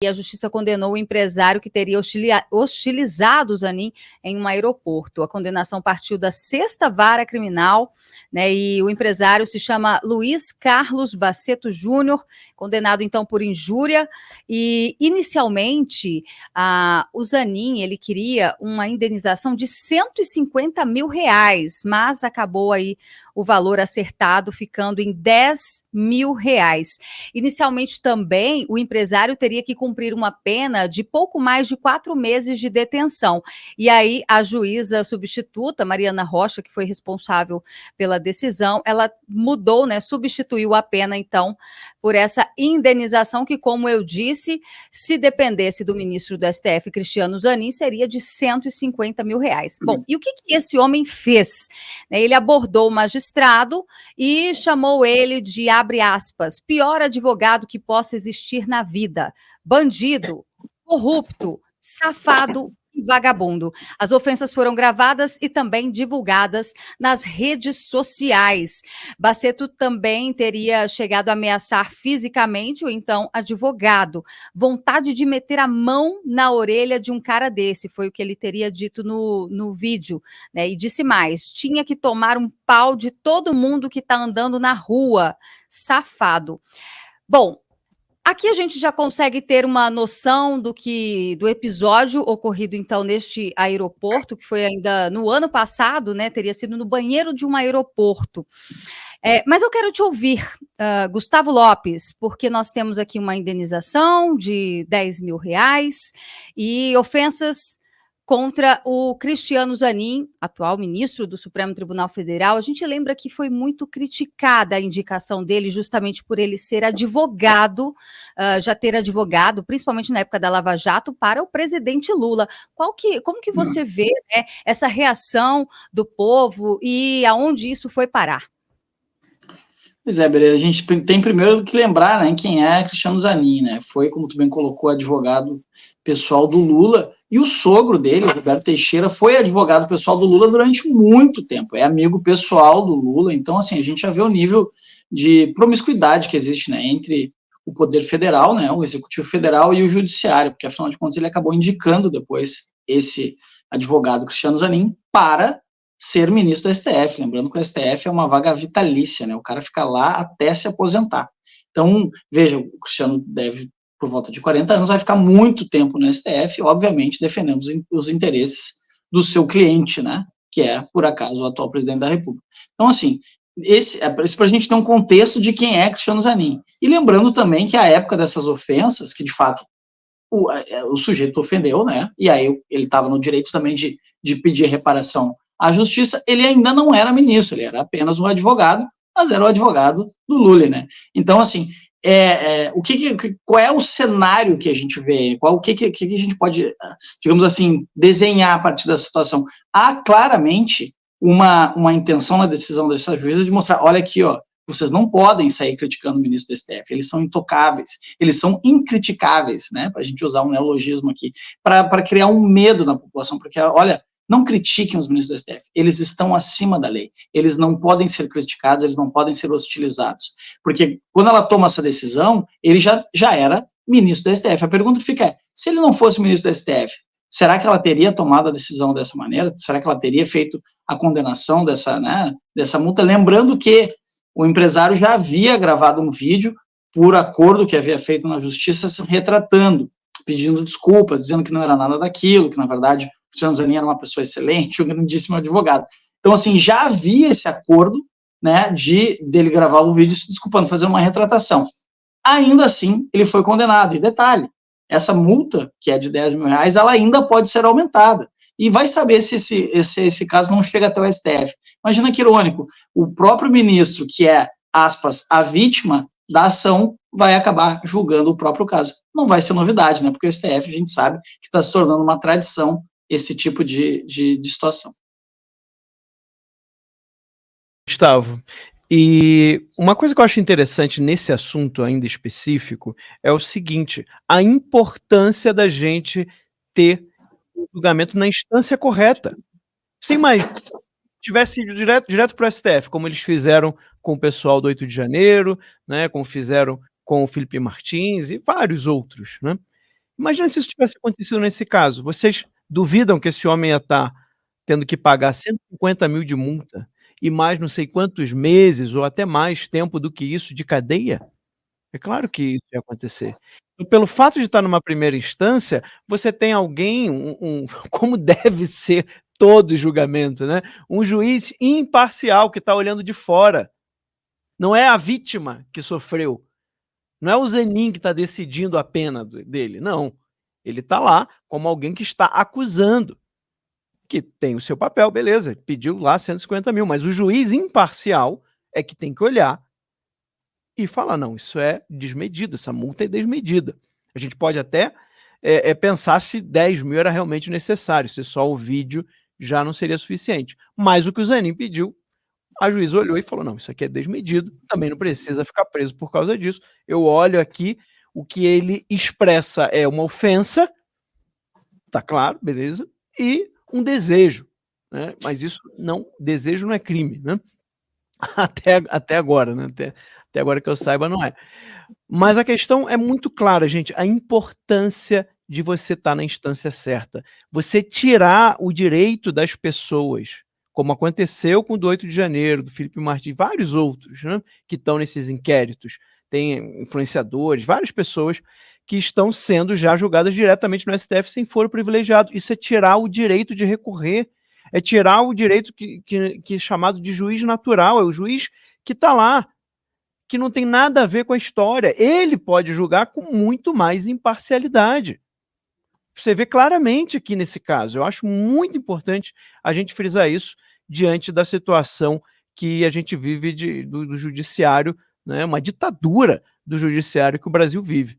E a justiça condenou o empresário que teria hostilizado o Zanin em um aeroporto. A condenação partiu da 6ª Vara Criminal, né, e o empresário se chama Luiz Carlos Baceto Júnior, condenado então por injúria. E inicialmente o Zanin ele queria uma indenização de R$150 mil, mas acabou aí o valor acertado ficando em R$10 mil. Inicialmente também o empresário teria que cumprir uma pena de pouco mais de 4 meses de detenção. E aí a juíza substituta, Mariana Rocha, que foi responsável pela decisão, ela mudou, né, substituiu a pena então por essa indenização que, como eu disse, se dependesse do ministro do STF, Cristiano Zanin, seria de R$150 mil. Bom, e o que esse homem fez? Ele abordou o magistrado e chamou ele de, abre aspas, pior advogado que possa existir na vida, bandido, corrupto, safado e vagabundo. As ofensas foram gravadas e também divulgadas nas redes sociais. Baceto também teria chegado a ameaçar fisicamente o então advogado. Vontade de meter a mão na orelha de um cara desse, foi o que ele teria dito no vídeo, né? E disse mais, tinha que tomar um pau de todo mundo que está andando na rua, safado. Bom, aqui a gente já consegue ter uma noção do episódio ocorrido então neste aeroporto, que foi ainda no ano passado, né? Teria sido no banheiro de um aeroporto. Mas eu quero te ouvir, Gustavo Lopes, porque nós temos aqui uma indenização de R$10 mil e ofensas contra o Cristiano Zanin, atual ministro do Supremo Tribunal Federal. A gente lembra que foi muito criticada a indicação dele, justamente por ele ser advogado, já ter advogado, principalmente na época da Lava Jato, para o presidente Lula. Como que você vê, né, essa reação do povo e aonde isso foi parar? Pois é, Bere, a gente tem primeiro que lembrar, né, quem é Cristiano Zanin, né? Foi, como tu bem colocou, advogado pessoal do Lula, e o sogro dele, Roberto Teixeira, foi advogado pessoal do Lula durante muito tempo, é amigo pessoal do Lula. Então, assim, a gente já vê o nível de promiscuidade que existe, né, entre o poder federal, né, o executivo federal e o judiciário, porque, afinal de contas, ele acabou indicando depois esse advogado Cristiano Zanin para ser ministro do STF, lembrando que o STF é uma vaga vitalícia, né, o cara fica lá até se aposentar. Então, veja, o Cristiano deve, por volta de 40 anos, vai ficar muito tempo no STF, obviamente defendendo os interesses do seu cliente, né, que é, por acaso, o atual presidente da República. Então, assim, isso para a gente ter um contexto de quem é Cristiano Zanin. E lembrando também que a época dessas ofensas, que de fato o sujeito ofendeu, né, e aí ele estava no direito também de pedir reparação à justiça, ele ainda não era ministro, ele era apenas um advogado, mas era o advogado do Lula, né? Então, assim, qual é o cenário que a gente vê? O que a gente pode, digamos assim, desenhar a partir dessa situação? Há claramente uma intenção na decisão dessa juíza de mostrar, olha aqui, ó, vocês não podem sair criticando o ministro do STF, eles são intocáveis, eles são incriticáveis, né, para a gente usar um neologismo aqui, para criar um medo na população, porque, olha, não critiquem os ministros do STF, eles estão acima da lei, eles não podem ser criticados, eles não podem ser hostilizados, porque quando ela toma essa decisão, ele já era ministro do STF. A pergunta fica se ele não fosse ministro do STF, será que ela teria tomado a decisão dessa maneira? Será que ela teria feito a condenação dessa multa? Lembrando que o empresário já havia gravado um vídeo por acordo que havia feito na justiça, se retratando, pedindo desculpas, dizendo que não era nada daquilo, que na verdade o Cristiano Zanin era uma pessoa excelente, um grandíssimo advogado. Então, assim, já havia esse acordo, né, dele gravar o vídeo se desculpando, fazer uma retratação. Ainda assim, ele foi condenado. E detalhe, essa multa, que é de R$10 mil, ela ainda pode ser aumentada. E vai saber se esse caso não chega até o STF. Imagina que irônico, o próprio ministro, que é, aspas, a vítima da ação, vai acabar julgando o próprio caso. Não vai ser novidade, né? Porque o STF, a gente sabe que está se tornando uma tradição esse tipo de situação. Gustavo, e uma coisa que eu acho interessante nesse assunto ainda específico é o seguinte, a importância da gente ter um julgamento na instância correta. Você imagina, tivesse ido direto para o STF, como eles fizeram com o pessoal do 8 de janeiro, né, como fizeram com o Felipe Martins e vários outros, né? Imagina se isso tivesse acontecido nesse caso. Vocês duvidam que esse homem ia estar tendo que pagar 150 mil de multa e mais não sei quantos meses ou até mais tempo do que isso de cadeia? É claro que isso ia acontecer. Então, pelo fato de estar numa primeira instância, você tem alguém, como deve ser todo julgamento, né, um juiz imparcial que está olhando de fora. Não é a vítima que sofreu, não é o Zanin que está decidindo a pena dele, não. Ele está lá como alguém que está acusando, que tem o seu papel, beleza, pediu lá 150 mil, mas o juiz imparcial é que tem que olhar e falar: não, isso é desmedido, essa multa é desmedida. A gente pode até pensar se 10 mil era realmente necessário, se só o vídeo já não seria suficiente. Mas o que o Zanin pediu, a juíza olhou e falou: não, isso aqui é desmedido, também não precisa ficar preso por causa disso. Eu olho aqui, o que ele expressa é uma ofensa, tá claro, beleza, e um desejo, né? Mas isso não, desejo não é crime, né? Até agora, né? Até agora que eu saiba, não é. Mas a questão é muito clara, gente, a importância de você estar na instância certa. Você tirar o direito das pessoas, como aconteceu com o do 8 de janeiro, do Felipe Martins, vários outros, né, que estão nesses inquéritos. Tem influenciadores, várias pessoas que estão sendo já julgadas diretamente no STF sem foro privilegiado. Isso é tirar o direito de recorrer, é tirar o direito que é chamado de juiz natural, é o juiz que está lá, que não tem nada a ver com a história. Ele pode julgar com muito mais imparcialidade. Você vê claramente aqui nesse caso. Eu acho muito importante a gente frisar isso diante da situação que a gente vive do judiciário, né, uma ditadura do judiciário que o Brasil vive.